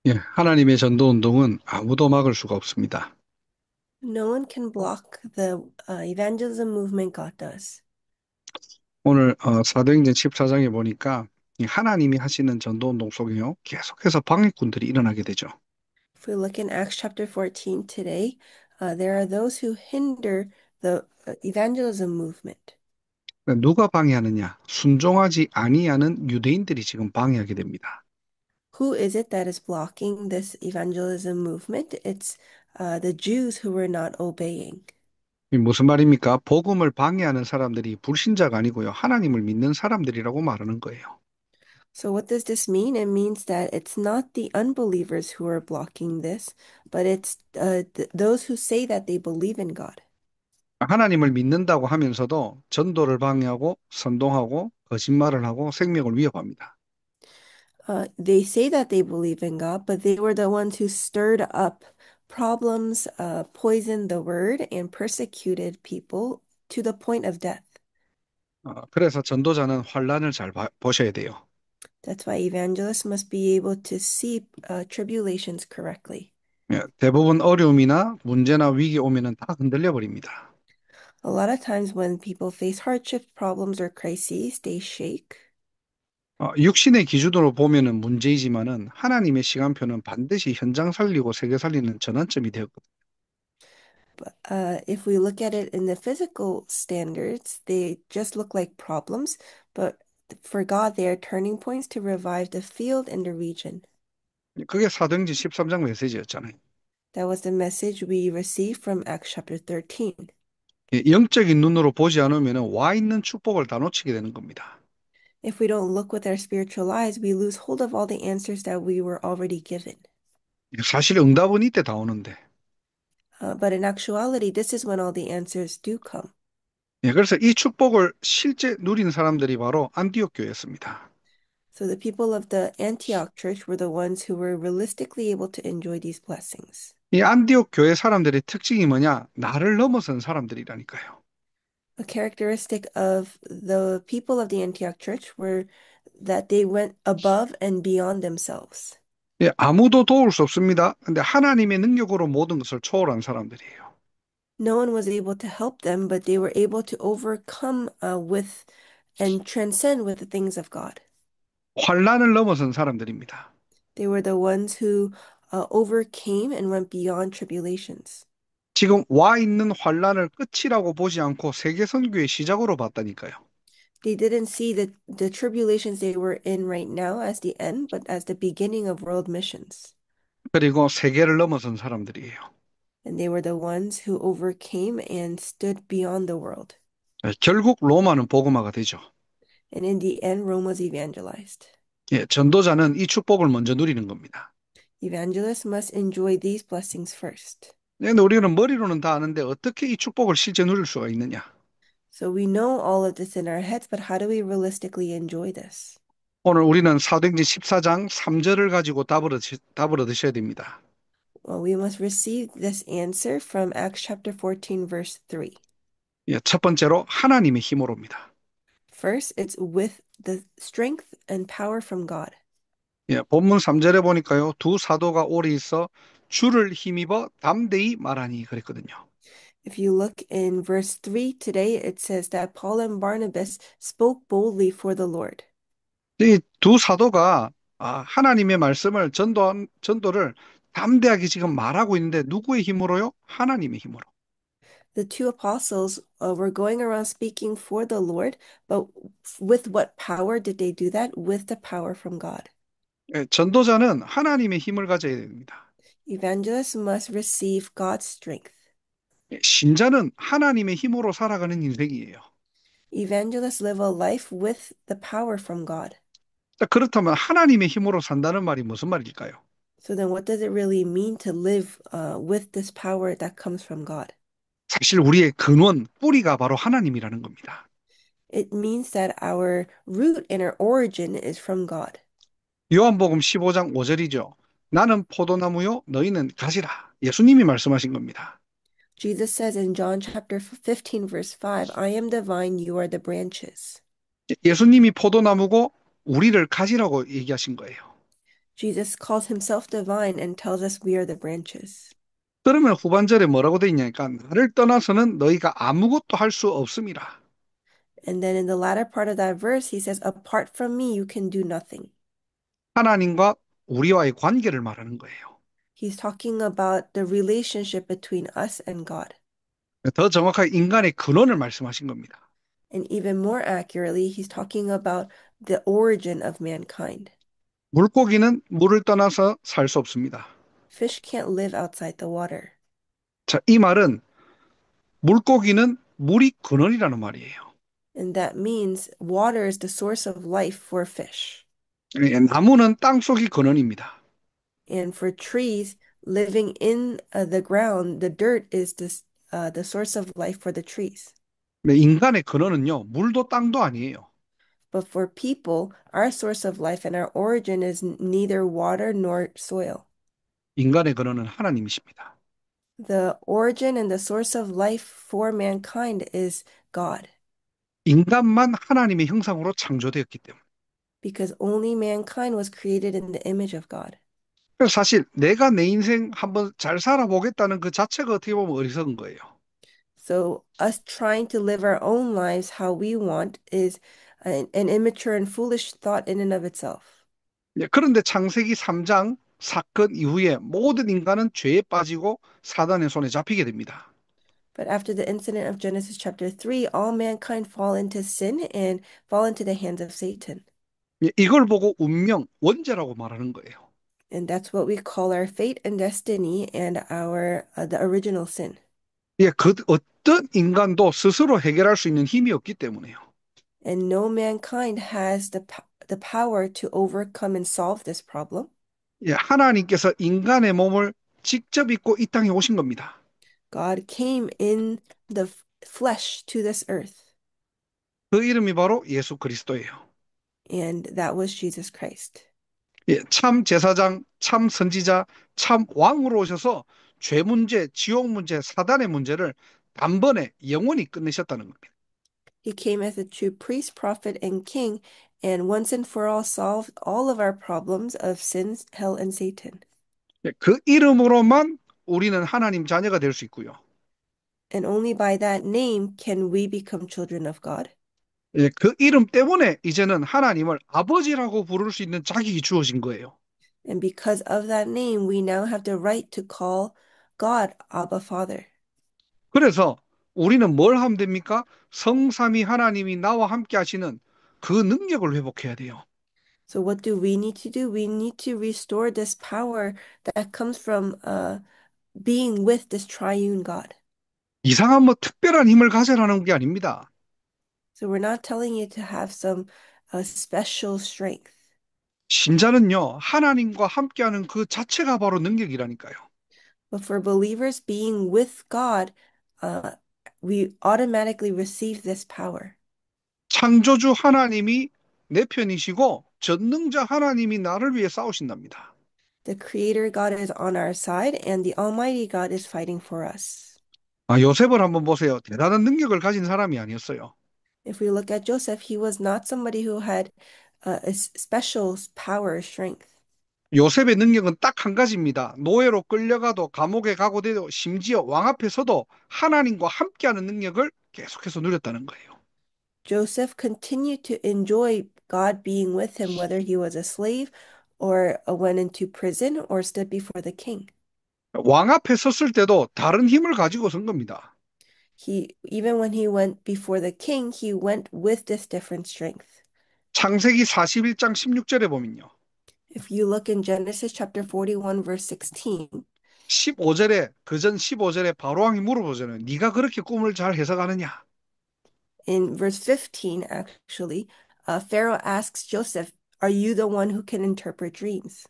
예, 하나님의 전도 운동은 아무도 막을 수가 없습니다. No one can block the evangelism movement God does. 오늘 사도행전 14장에 보니까 이 하나님이 하시는 전도 운동 속에요. 계속해서 방해꾼들이 일어나게 되죠. If we look in Acts chapter 14 today, there are those who hinder the evangelism movement. 누가 방해하느냐? 순종하지 아니하는 유대인들이 지금 방해하게 됩니다. Who is it that is blocking this evangelism movement? It's the Jews who were not obeying. 이 무슨 말입니까? 복음을 방해하는 사람들이 불신자가 아니고요. 하나님을 믿는 사람들이라고 말하는 거예요. So, what does this mean? It means that it's not the unbelievers who are blocking this, but it's those who say that they believe in God. 하나님을 믿는다고 하면서도 전도를 방해하고 선동하고 거짓말을 하고 생명을 위협합니다. They say that they believe in God, but they were the ones who stirred up problems, poisoned the word, and persecuted people to the point of death. 그래서 전도자는 환란을 잘 보셔야 돼요. That's why evangelists must be able to see tribulations correctly. 예, 대부분 어려움이나 문제나 위기 오면은 다 흔들려 버립니다. A lot of times when people face hardships, problems, or crises, they shake. 육신의 기준으로 보면은 문제이지만은 하나님의 시간표는 반드시 현장 살리고 세계 살리는 전환점이 되었거든요. But if we look at it in the physical standards, they just look like problems, but for God, they are turning points to revive the field and the region. 그게 사도행전 13장 메시지였잖아요. That was the message we received from Acts chapter 13. 예, 영적인 눈으로 보지 않으면은 와 있는 축복을 다 놓치게 되는 겁니다. If we don't look with our spiritual eyes, we lose hold of all the answers that we were already given. 사실 응답은 이때 다 오는데. But in actuality, this is when all the answers do come. 예, 그래서 이 축복을 실제 누린 사람들이 바로 안디옥 교회였습니다. So the people of the Antioch church were the ones who were realistically able to enjoy these blessings. 이 안디옥 교회 사람들의 특징이 뭐냐? 나를 넘어선 사람들이라니까요. A characteristic of the people of the Antioch church were that they went above and beyond themselves. 예, 아무도 도울 수 없습니다. 근데 하나님의 능력으로 모든 것을 초월한 사람들이에요. No one was able to help them, but they were able to overcome with and transcend with the things of God. 환란을 넘어선 사람들입니다. They were the ones who overcame and went beyond tribulations. 지금 와 있는 환란을 끝이라고 보지 않고 세계 선교의 시작으로 봤다니까요. They didn't see the tribulations they were in right now as the end, but as the beginning of world missions. 그리고 세계를 넘어선 사람들이에요. And they were the ones who overcame and stood beyond the world. 예, 결국 로마는 복음화가 되죠. And in the end, Rome was evangelized. 예, 전도자는 이 축복을 먼저 누리는 겁니다. Evangelists must enjoy these blessings first. 네, 근데 우리는 머리로는 다 아는데 어떻게 이 축복을 실제 누릴 수가 있느냐? So we know all of this in our heads, but how do we realistically enjoy this? 오늘 우리는 사도행전 14장 3절을 가지고 답을 얻으셔야 됩니다. Well, we must receive this answer from Acts chapter 14, verse 3. 예, 첫 번째로 하나님의 힘으로입니다. First, it's with the strength and power from God. 예, 본문 3절에 보니까요. 두 사도가 오래 있어 주를 힘입어 담대히 말하니 그랬거든요. If you look in verse 3 today, it says that Paul and Barnabas spoke boldly for the Lord. 이 두 사도가 하나님의 말씀을 전도를 담대하게 지금 말하고 있는데 누구의 힘으로요? 하나님의 힘으로. The two apostles were going around speaking for the Lord, but with what power did they do that? With the power from God. 예, 전도자는 하나님의 힘을 가져야 됩니다. Evangelists must receive God's strength. 예, 신자는 하나님의 힘으로 살아가는 인생이에요. Evangelists live a life with the power from God. 자, 그렇다면 하나님의 힘으로 산다는 말이 무슨 말일까요? So then, what does it really mean to live with this power that comes from God? 사실 우리의 근원, 뿌리가 바로 하나님이라는 겁니다. It means that our root and our origin is from God. 요한복음 15장 5절이죠. 나는 포도나무요, 너희는 가지라. 예수님이 말씀하신 겁니다. Jesus says in John chapter 15, verse 5, I am the vine, you are the branches. 예수님이 포도나무고 우리를 가지라고 얘기하신 거예요. Jesus calls himself divine and tells us we are the branches. 그러면 후반절에 뭐라고 돼 있냐니까 나를 떠나서는 너희가 아무것도 할 수 없음이라. And then in the latter part of that verse, he says, apart from me, you can do nothing. 하나님과 우리와의 관계를 말하는 거예요. He's talking about the relationship between us and God. 더 정확하게 인간의 근원을 말씀하신 겁니다. And even more accurately, he's talking about the origin of mankind. 물고기는 물을 떠나서 살 수 없습니다. Fish can't live outside the water. 자, 이 말은 물고기는 물이 근원이라는 말이에요. And that means water is the source of life for fish. 예, 나무는 땅속이 근원입니다. And for trees living in the ground, the dirt is the source of life for the trees. 네, 인간의 근원은요, 물도 땅도 아니에요. But for people, our source of life and our origin is neither water nor soil. 인간의 근원은 하나님이십니다. The origin and the source of life for mankind is God, 인간만 하나님의 형상으로 창조되었기 때문에. because only mankind was created in the image of God. 그래서 사실 내가 내 인생 한번 잘 살아보겠다는 그 자체가 어떻게 보면 어리석은 거예요. So us trying to live our own lives how we want is an immature and foolish thought in and of itself. 예, 그런데 창세기 3장 사건 이후에 모든 인간은 죄에 빠지고 사단의 손에 잡히게 됩니다. But after the incident of Genesis chapter 3, all mankind fall into sin and fall into the hands of Satan. 예, 이걸 보고 운명, 원죄라고 말하는 거예요. And that's what we call our fate and destiny and our the original sin. 예, 그 어떤 인간도 스스로 해결할 수 있는 힘이 없기 때문에요. And no mankind has the power to overcome and solve this problem. 예, 하나님께서 인간의 몸을 직접 입고 이 땅에 오신 겁니다. God came in the flesh to this earth, 그 이름이 바로 예수 그리스도예요. and that was Jesus Christ. 예, 참 제사장, 참 선지자, 참 왕으로 오셔서 죄 문제, 지옥 문제, 사단의 문제를 단번에 영원히 끝내셨다는 겁니다. He came as a true priest, prophet, and king, and once and for all solved all of our problems of sins, hell, and Satan. 예, 그 이름으로만 우리는 하나님 자녀가 될 수 있고요. And only by that name can we become children of God. 예, 그 이름 때문에 이제는 하나님을 아버지라고 부를 수 있는 자격이 주어진 거예요. And because of that name, we now have the right to call God Abba Father. 그래서 우리는 뭘 하면 됩니까? 성삼위 하나님이 나와 함께 하시는 그 능력을 회복해야 돼요. So what do we need to do? We need to restore this power that comes from being with this triune God. 이상한 뭐 특별한 힘을 가져라는 게 아닙니다. So we're not telling you to have some special strength. 신자는요, 하나님과 함께하는 그 자체가 바로 능력이라니까요. But for believers being with God, uh, we automatically receive this power. 창조주 하나님이 내 편이시고 전능자 하나님이 나를 위해 싸우신답니다. The Creator God is on our side, and the Almighty God is fighting for us. 아, 요셉을 한번 보세요. 대단한 능력을 가진 사람이 아니었어요. If we look at Joseph, he was not somebody who had special power or strength. 요셉의 능력은 딱 한 가지입니다. 노예로 끌려가도 감옥에 가고 돼도 심지어 왕 앞에서도 하나님과 함께하는 능력을 계속해서 누렸다는 거예요. Joseph continued to enjoy God being with him, whether he was a slave or went into prison or stood before the king. 왕 앞에 섰을 때도 다른 힘을 가지고 선 겁니다. Even when he went before the king, he went with this different strength. 창세기 41장 16절에 보면요. If you look in Genesis chapter 41, verse 16, 15절에 그 전 15절에 바로왕이 물어보잖아요. 네가 그렇게 꿈을 잘 해석하느냐? in verse 15, actually, Pharaoh asks Joseph, are you the one who can interpret dreams?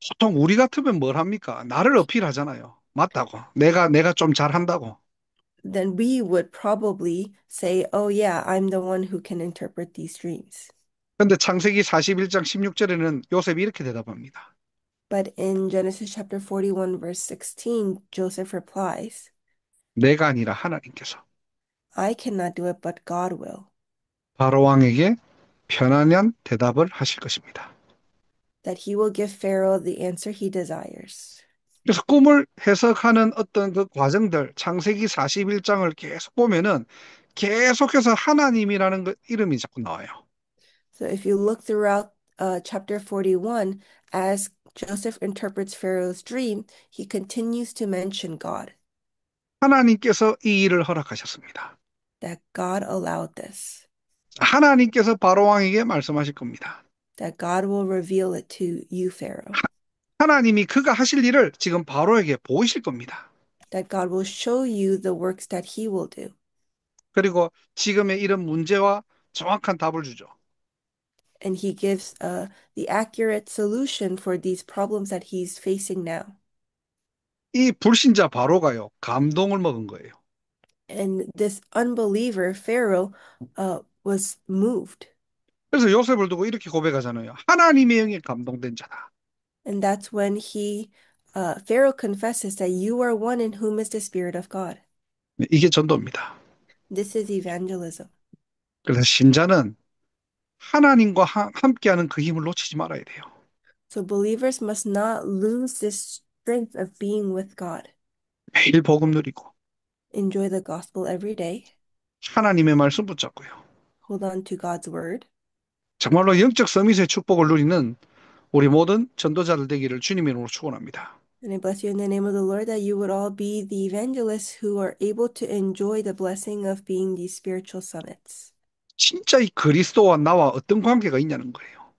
보통 우리 같으면 뭘 합니까? 나를 어필하잖아요. 맞다고. 내가 좀 잘한다고. Then we would probably say, oh, yeah, I'm the one who can interpret these dreams. 근데 창세기 41장 16절에는 요셉이 이렇게 대답합니다. But in Genesis chapter 41, verse 16, Joseph replies, 내가 아니라 하나님께서 I cannot do it, but God will. 바로왕에게 편안한 대답을 하실 것입니다. that he will give Pharaoh the answer he desires. 그래서 꿈을 해석하는 어떤 그 과정들, 창세기 41장을 계속 보면은 계속해서 하나님이라는 그 이름이 자꾸 나와요. So if you look throughout chapter 41, as Joseph interprets Pharaoh's dream, he continues to mention God, 하나님께서 이 일을 허락하셨습니다. that God allowed this, 하나님께서 바로 왕에게 말씀하실 겁니다. that God will reveal it to you, Pharaoh, 하나님이 그가 하실 일을 지금 바로에게 보이실 겁니다. that God will show you the works that he will do. 그리고 지금의 이런 문제와 정확한 답을 주죠. And he gives the accurate solution for these problems that he's facing now. 이 불신자 바로가요, 감동을 먹은 거예요. And this unbeliever, Pharaoh, was moved. 그래서 요셉을 두고 이렇게 고백하잖아요. 하나님의 영에 감동된 자다. And that's when Pharaoh confesses that you are one in whom is the Spirit of God. 이게 전도입니다. This is evangelism. 그래서 신자는 하나님과 함께하는 그 힘을 놓치지 말아야 돼요. So believers must not lose this strength of being with God. 매일 복음 누리고 Enjoy the gospel every day. 하나님의 말씀 붙잡고요. Hold on to God's word. 정말로 영적 서밋의 축복을 누리는 우리 모든 전도자들 되기를 주님의 이름으로 축원합니다. And I bless you in the name of the Lord that you would all be the evangelists who are able to enjoy the blessing of being these spiritual summits. 진짜 이 그리스도와 나와 어떤 관계가 있냐는 거예요.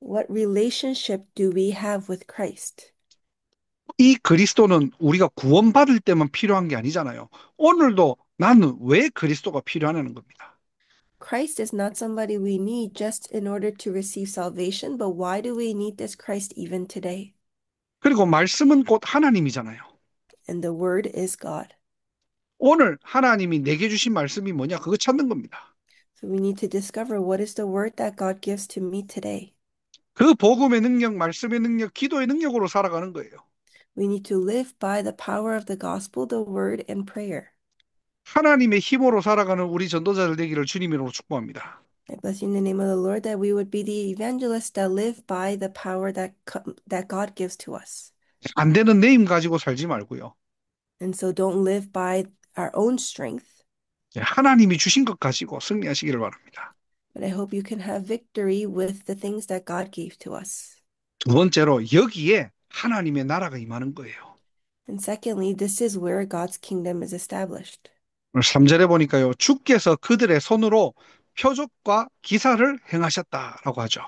What relationship do we have with Christ? 이 그리스도는 우리가 구원받을 때만 필요한 게 아니잖아요. 오늘도 나는 왜 그리스도가 필요하냐는 겁니다. Christ is not somebody we need just in order to receive salvation, but why do we need this Christ even today? 그리고 말씀은 곧 하나님이잖아요. And the word is God. 오늘 하나님이 내게 주신 말씀이 뭐냐? 그거 찾는 겁니다. So we need to discover what is the word that God gives to me today. 그 복음의 능력, 말씀의 능력, 기도의 능력으로 살아가는 거예요. We need to live by the power of the gospel, the word, and prayer. 하나님의 힘으로 살아가는 우리 전도자들 되기를 주님 이름으로 축복합니다. I bless you in the name of the Lord that we would be the evangelists that live by the power that God gives to us. 안 되는 내 힘 가지고 살지 말고요. And so don't live by our own strength, 하나님이 주신 것 가지고 승리하시기를 바랍니다. but I hope you can have victory with the things that God gave to us. 두 번째로 여기에 하나님의 나라가 임하는 거예요. And secondly, this is where God's kingdom is established. 오늘 3절에 보니까요. 주께서 그들의 손으로 표적과 기사를 행하셨다라고 하죠.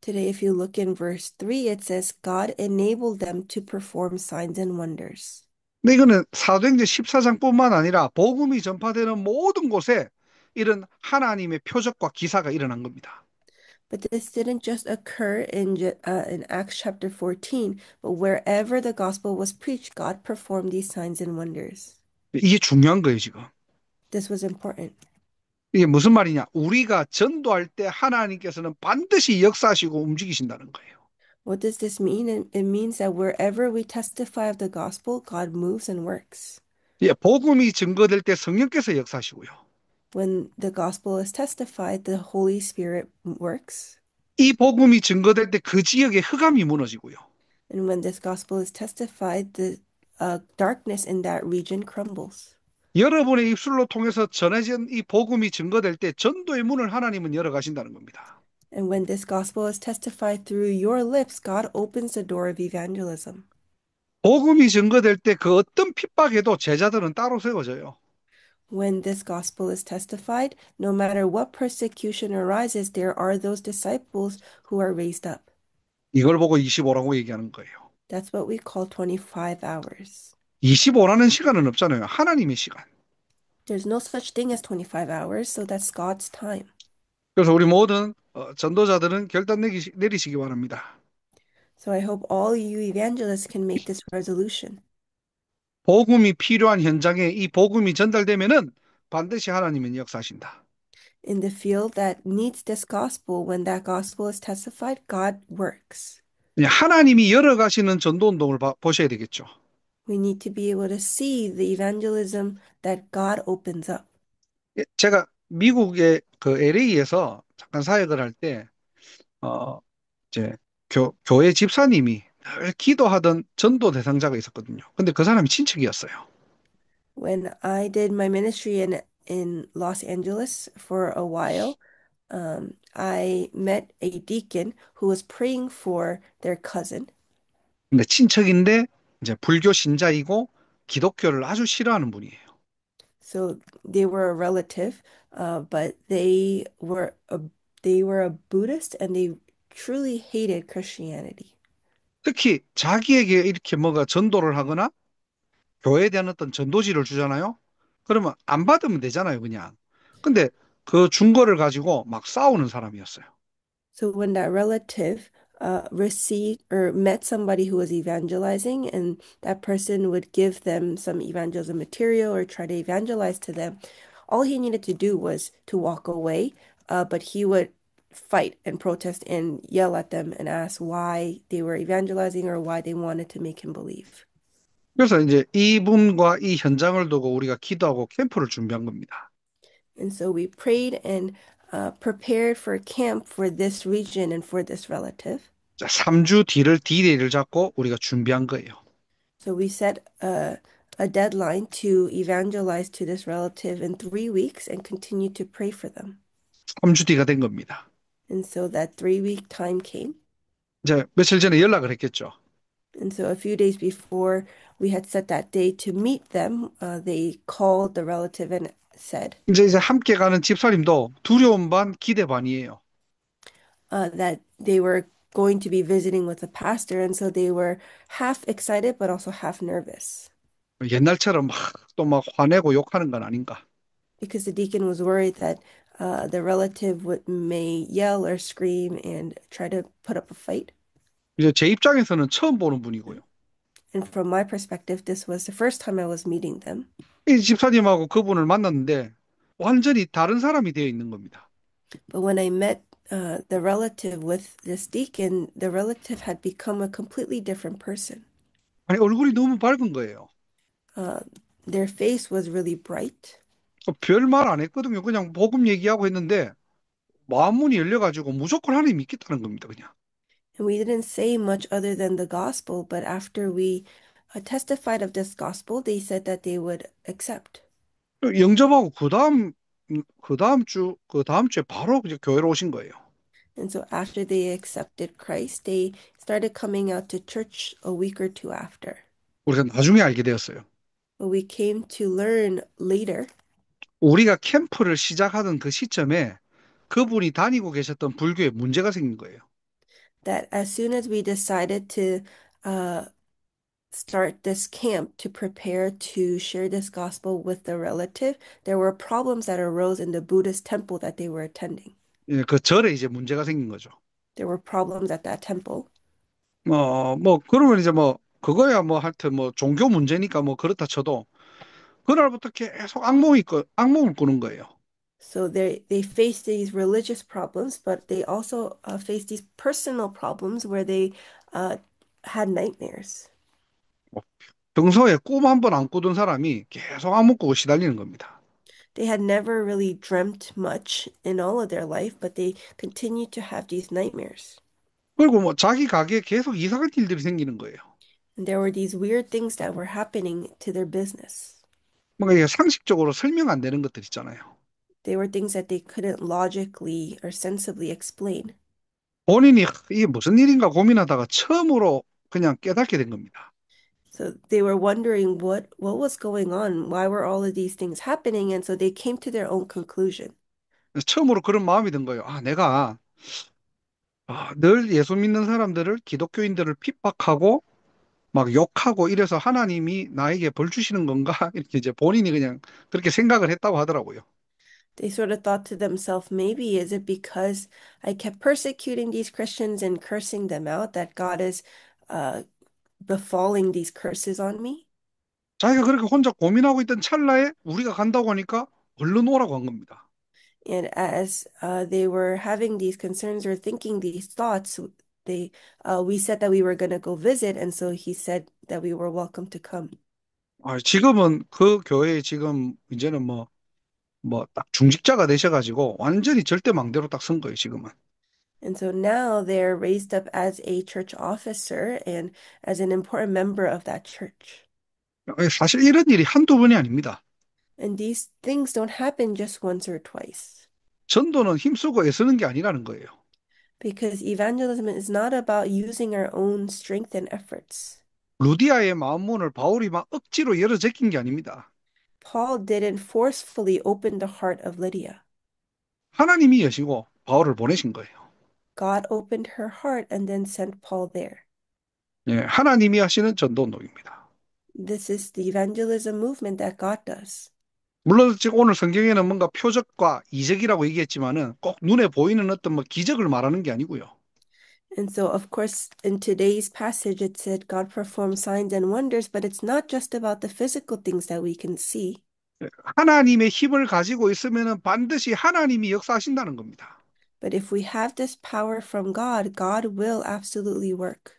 Today, if you look in verse 3, it says, God enabled them to perform signs and wonders. 근데 이거는 사도행전 14장뿐만 아니라 복음이 전파되는 모든 곳에 이런 하나님의 표적과 기사가 일어난 겁니다. But this didn't just occur in Acts chapter 14, but wherever the gospel was preached, God performed these signs and wonders. 이게 중요한 거예요, 지금. This was important. 이게 무슨 말이냐? 우리가 전도할 때 하나님께서는 반드시 역사하시고 움직이신다는 거예요. What does this mean? It means that wherever we testify of the gospel, God moves and works. 예, 복음이 증거될 때 성령께서 역사하시고요. When the gospel is testified, the Holy Spirit works. 이 복음이 증거될 때 그 지역의 흑암이 무너지고요. And when this gospel is testified, the darkness in that region crumbles. 여러분의 입술로 통해서 전해진 이 복음이 증거될 때 전도의 문을 하나님은 열어 가신다는 겁니다. And when this gospel is testified through your lips, God opens the door of evangelism. 복음이 증거될 때 그 어떤 핍박에도 제자들은 따로 세워져요. When this gospel is testified, no matter what persecution arises, there are those disciples who are raised up. 이걸 보고 25라고 얘기하는 거예요. That's what we call 25 hours. 25라는 시간은 없잖아요. 하나님의 시간. There's no such thing as 25 hours, so that's God's time. 그래서 우리 모든 전도자들은 결단 내리시기 바랍니다. So I hope all you evangelists can make this resolution. 복음이 필요한 현장에 이 복음이 전달되면은 반드시 하나님은 역사하신다. In the field that needs this gospel, when that gospel is testified, God works. 하나님이 열어가시는 전도 운동을 보셔야 되겠죠. We need to be able to see the evangelism that God opens up. 제가 미국의 그 LA에서 잠깐 사역을 할 때, 이제 교회 집사님이 늘 기도하던 전도 대상자가 있었거든요. 근데 그 사람이 친척이었어요. When I did my ministry in Los Angeles for a while, I met a deacon who was praying for their cousin. 근데 친척인데 이제 불교 신자이고 기독교를 아주 싫어하는 분이에요. So they were a relative, but they were a Buddhist and they truly hated Christianity. 특히 자기에게 이렇게 뭐가 전도를 하거나 교회에 대한 어떤 전도지를 주잖아요. 그러면 안 받으면 되잖아요, 그냥. 근데 그 준 거를 가지고 막 싸우는 사람이었어요. So when that relative received or met somebody who was evangelizing, and that person would give them some evangelism material or try to evangelize to them, all he needed to do was to walk away, but he would fight and protest and yell at them and ask why they were evangelizing or why they wanted to make him believe. 그래서 이제 이분과 이 현장을 두고 우리가 기도하고 캠프를 준비한 겁니다. And so we prayed and prepared for camp for this region and for this relative. 자, 3주 뒤를 D-Day를 잡고 우리가 준비한 거예요. So we set a deadline to evangelize to this relative in 3 weeks and continue to pray for them. 3주 뒤가 된 겁니다. And so that 3 week time came. 이제 며칠 전에 연락을 했겠죠. And so a few days before we had set that day to meet them, they called the relative and said 이제 함께 가는 집사님도 두려움 반 기대 반이에요. that they were going to be visiting with the pastor. And so they were half excited, but also half nervous 옛날처럼 막 또 막 화내고 욕하는 건 아닌가. because the deacon was worried that the relative may yell or scream and try to put up a fight. 이제 제 입장에서는 처음 보는 분이고요. And from my perspective, this was the first time I was meeting them. 이 집사님하고 그분을 만났는데 완전히 다른 사람이 되어 있는 겁니다. But when I met the relative with this deacon, the relative had become a completely different person. 아니, 얼굴이 너무 밝은 거예요. Uh, their face was really bright, 별말 안 했거든요. 그냥 복음 얘기하고 했는데 마음문이 열려가지고 무조건 하나님 믿겠다는 겁니다. 그냥. and we didn't say much other than the gospel. But after we testified of this gospel, they said that they would accept. 영접하고 그 다음 주에 바로 이제 교회로 오신 거예요. And so after they accepted Christ, they started coming out to church a week or two after. 우리가 나중에 알게 되었어요. But we came to learn later 우리가 캠프를 시작하던 그 시점에 그분이 다니고 계셨던 불교에 문제가 생긴 거예요. that as soon as we decided to uh, start this camp to prepare to share this gospel with the relative, there were problems that arose in the Buddhist temple that they were attending. 예, 그 절에 이제 문제가 생긴 거죠. There were problems at that temple. 그러면 이제 그거야 하여튼 종교 문제니까 그렇다 쳐도, 그날부터 계속 악몽을 꾸는 거예요. So they faced these religious problems, but they also faced these personal problems where they uh, had nightmares. 뭐, 평소에 꿈 한 번 안 꾸던 사람이 계속 악몽 꾸고 시달리는 겁니다. They had never really dreamt much in all of their life, but they continued to have these nightmares. 그리고 자기 가게에 계속 이상한 일들이 생기는 거예요. And there were these weird things that were happening to their business. 뭔가 이게 상식적으로 설명 안 되는 것들 있잖아요. They were things that they couldn't logically or sensibly explain. 본인이 이게 무슨 일인가 고민하다가 처음으로 그냥 깨닫게 된 겁니다. So they were wondering what was going on, why were all of these things happening, and so they came to their own conclusion. 처음으로 그런 마음이 든 거예요. 내가 늘 예수 믿는 사람들을, 기독교인들을 핍박하고 막 욕하고 이래서 하나님이 나에게 벌 주시는 건가? 이렇게 이제 본인이 그냥 그렇게 생각을 했다고 하더라고요. They sort of thought to themselves, maybe is it because I kept persecuting these Christians and cursing them out that God is uh, befalling these curses on me? 자기가 그렇게 혼자 고민하고 있던 찰나에 우리가 간다고 하니까 얼른 오라고 한 겁니다. And as they were having these concerns or thinking these thoughts, they we said that we were going to go visit, and so he said that we were welcome to come. 지금은 그 교회에 지금 이제는 딱 중직자가 되셔가지고 완전히 절대망대로 딱 선 거예요, 지금은. And so now they're raised up as a church officer and as an important member of that church. 사실 이런 일이 한두 번이 아닙니다. And these things don't happen just once or twice. 전도는 힘쓰고 애쓰는 게 아니라는 거예요. Because evangelism is not about using our own strength and efforts. 루디아의 마음문을 바울이 막 억지로 열어 제낀 게 아닙니다. Paul didn't forcefully open the heart of Lydia. 하나님이 여시고 바울을 보내신 거예요. God opened her heart and then sent Paul there. 예, 하나님이 하시는 전도 운동입니다. This is the evangelism movement that God does. 물론 지금 오늘 성경에는 뭔가 표적과 이적이라고 얘기했지만은 꼭 눈에 보이는 어떤 뭐 기적을 말하는 게 아니고요. And so, of course, in today's passage, it said God performed signs and wonders, but it's not just about the physical things that we can see. 하나님의 힘을 가지고 있으면은 반드시 하나님이 역사하신다는 겁니다. But if we have this power from God, God will absolutely work.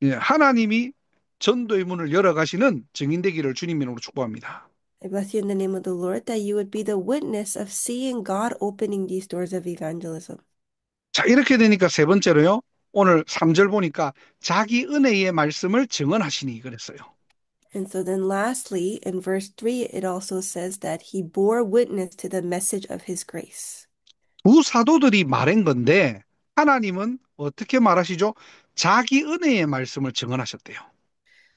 예, 하나님이 전도의 문을 열어가시는 증인되기를 주님 이름으로 축복합니다. I bless you in the name of the Lord that you would be the witness of seeing God opening these doors of evangelism. 자, 이렇게 되니까 세 번째로요. 오늘 3절 보니까 자기 은혜의 말씀을 증언하시니 그랬어요. And so then lastly, in verse 3, it also says that he bore witness to the message of his grace. 두 사도들이 말한 건데 하나님은 어떻게 말하시죠? 자기 은혜의 말씀을 증언하셨대요.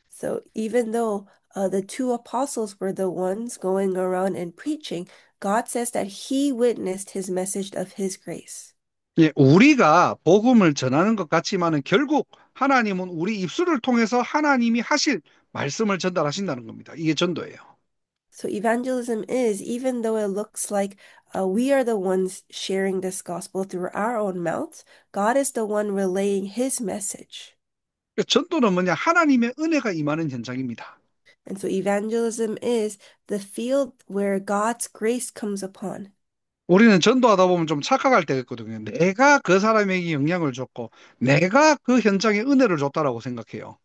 So even though the two apostles were the ones going around and preaching, God says that he witnessed his message of his grace. 예, 우리가 복음을 전하는 것 같지만은 결국 하나님은 우리 입술을 통해서 하나님이 하실 말씀을 전달하신다는 겁니다. 이게 전도예요. So evangelism is, even though it looks like we are the ones sharing this gospel through our own mouths, God is the one relaying his message. 전도는 뭐냐? 하나님의 은혜가 임하는 현장입니다. And so evangelism is the field where God's grace comes upon. 우리는 전도하다 보면 좀 착각할 때가 있거든요. 내가 그 사람에게 영향을 줬고, 내가 그 현장에 은혜를 줬다라고 생각해요.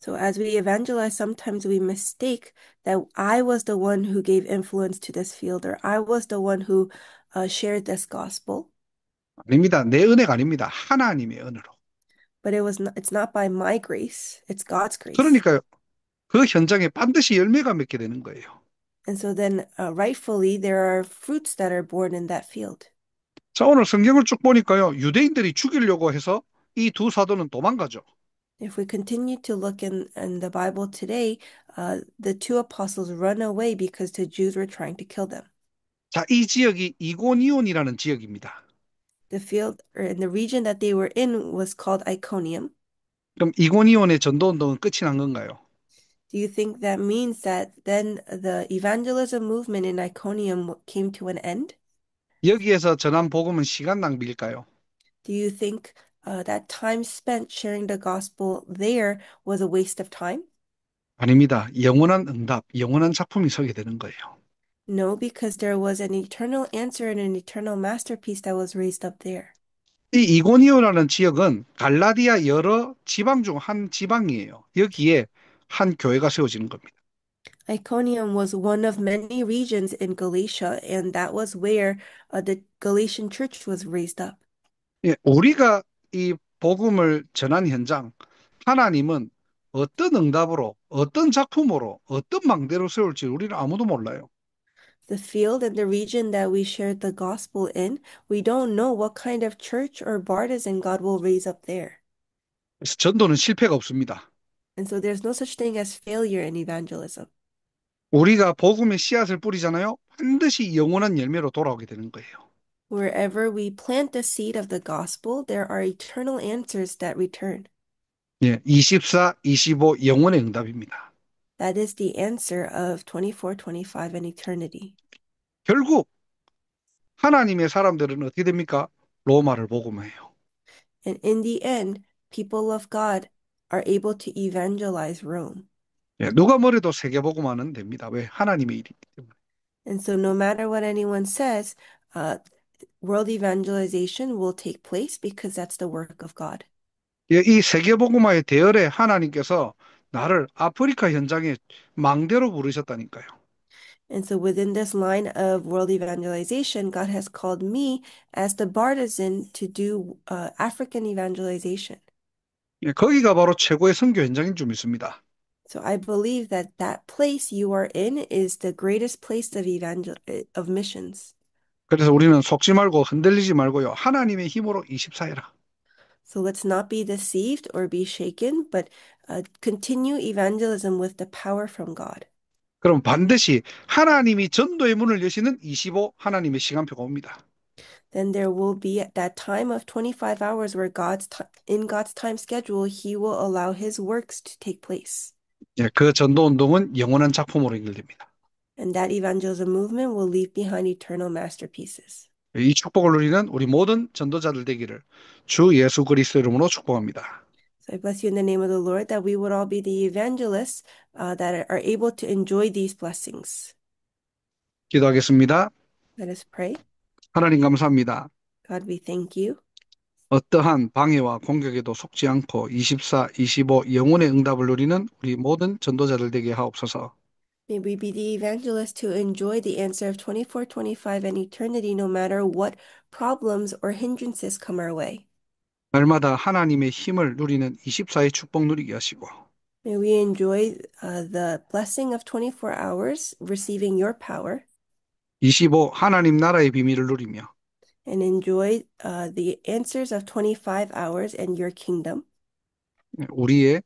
So as we evangelize, sometimes we mistake that I was the one who gave influence to this field, or I was the one who shared this gospel. 아닙니다. 내 은혜가 아닙니다. 하나님의 은혜로. But it's not by my grace, it's God's grace. 그러니까요. 그 현장에 반드시 열매가 맺게 되는 거예요. And so then rightfully, there are fruits that are born in that field. 자, 오늘 성경을 쭉 보니까요. 유대인들이 죽이려고 해서 이 두 사도는 도망가죠. If we continue to look in the Bible today, the two apostles run away because the Jews were trying to kill them. 자, 이 지역이 이고니온이라는 지역입니다. The field or in the region that they were in was called Iconium. 그럼 이고니온의 전도운동은 끝이 난 건가요? Do you think that means that then the evangelism movement in Iconium came to an end? 여기에서 전한 복음은 시간 낭비일까요? Do you think that time spent sharing the gospel there was a waste of time? 아닙니다. 영원한 응답, 영원한 작품이 서게 되는 거예요. No, because there was an eternal answer and an eternal masterpiece that was raised up there. 이 이고니오라는 지역은 갈라디아 여러 지방 중 한 지방이에요. 여기에 한 교회가 세워지는 겁니다. Iconium was one of many regions in Galatia, and that was where the Galatian church was raised up. 예, 우리가 이 복음을 전한 현장, 하나님은 어떤 응답으로, 어떤 작품으로, 어떤 망대로 세울지 우리는 아무도 몰라요. The field and the region that we shared the gospel in, we don't know what kind of church or partisan God will raise up there. 그래서 전도는 실패가 없습니다. And so there's no such thing as failure in evangelism. 우리가 복음의 씨앗을 뿌리잖아요. 반드시 영원한 열매로 돌아오게 되는 거예요. Wherever we plant the seed of the gospel, there are eternal answers that return. 예, 24, 25 영원의 응답입니다. That is the answer of 24, 25, and eternity. 결국 하나님의 사람들은 어떻게 됩니까? 로마를 복음해요. And in the end, people of God are able to evangelize Rome. 예, 누가 뭐래도 세계복음화는 됩니다. 왜? 하나님의 일이기 때문에. And so no matter what anyone says, uh, world evangelization will take place because that's the work of God. 예, 이 세계복음화의 대열에 하나님께서 나를 아프리카 현장에 망대로 부르셨다니까요. And so within this line of world evangelization, God has called me as the partisan to do African evangelization. 예, 거기가 바로 최고의 선교 현장인 줄 믿습니다. So I believe that that place you are in is the greatest place of of missions. 그래서 우리는 속지 말고 흔들리지 말고요. 하나님의 힘으로 24해라. So let's not be deceived or be shaken, but continue evangelism with the power from God. 그럼 반드시 하나님이 전도의 문을 여시는 25 하나님의 시간표가 옵니다. Then there will be at that time of 25 hours where in God's time schedule, He will allow His works to take place. 예, 그 전도 운동은 영원한 작품으로 연결됩니다. And that evangelism movement will leave behind eternal masterpieces. 이 축복을 누리는 우리 모든 전도자들 되기를 주 예수 그리스도 이름으로 축복합니다. So I bless you in the name of the Lord that we would all be the evangelists that are able to enjoy these blessings. 기도하겠습니다. Let us pray. 하나님 감사합니다. God, we thank you. 어떠한 방해와 공격에도 속지 않고 24, 25 영혼의 응답을 누리는 우리 모든 전도자들 되게 하옵소서. May we be the evangelists to enjoy the answer of 24, 25, and eternity no matter what problems or hindrances come our way. 날마다 하나님의 힘을 누리는 24의 축복 누리게 하시고 May we enjoy the blessing of 24 hours, receiving your power, 25 하나님 나라의 비밀을 누리며 and enjoy the answers of 25 hours and your kingdom. 우리의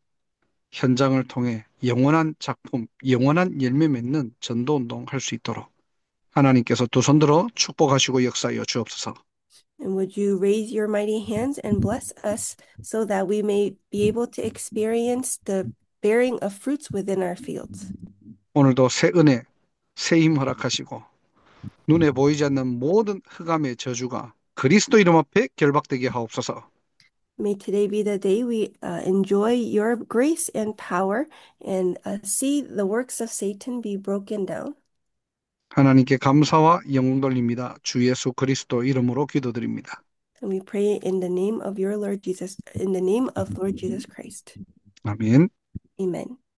현장을 통해 영원한 작품, 영원한 열매 맺는 전도 운동 할 수 있도록 하나님께서 두 손들어 축복하시고 역사하여 주옵소서. And would you raise your mighty hands and bless us so that we may be able to experience the bearing of fruits within our fields. 오늘도 새 은혜, 새 힘 허락하시고 눈에 보이지 않는 모든 흑암의 저주가 그리스도 이름 앞에 결박되게 하옵소서. May today be the day we enjoy your grace and power and see the works of Satan be broken down. 하나님께 감사와 영광 돌립니다. 주 예수 그리스도 이름으로 기도드립니다. And we pray in the name of your Lord Jesus, in the name of Lord Jesus Christ. 아멘. Amen.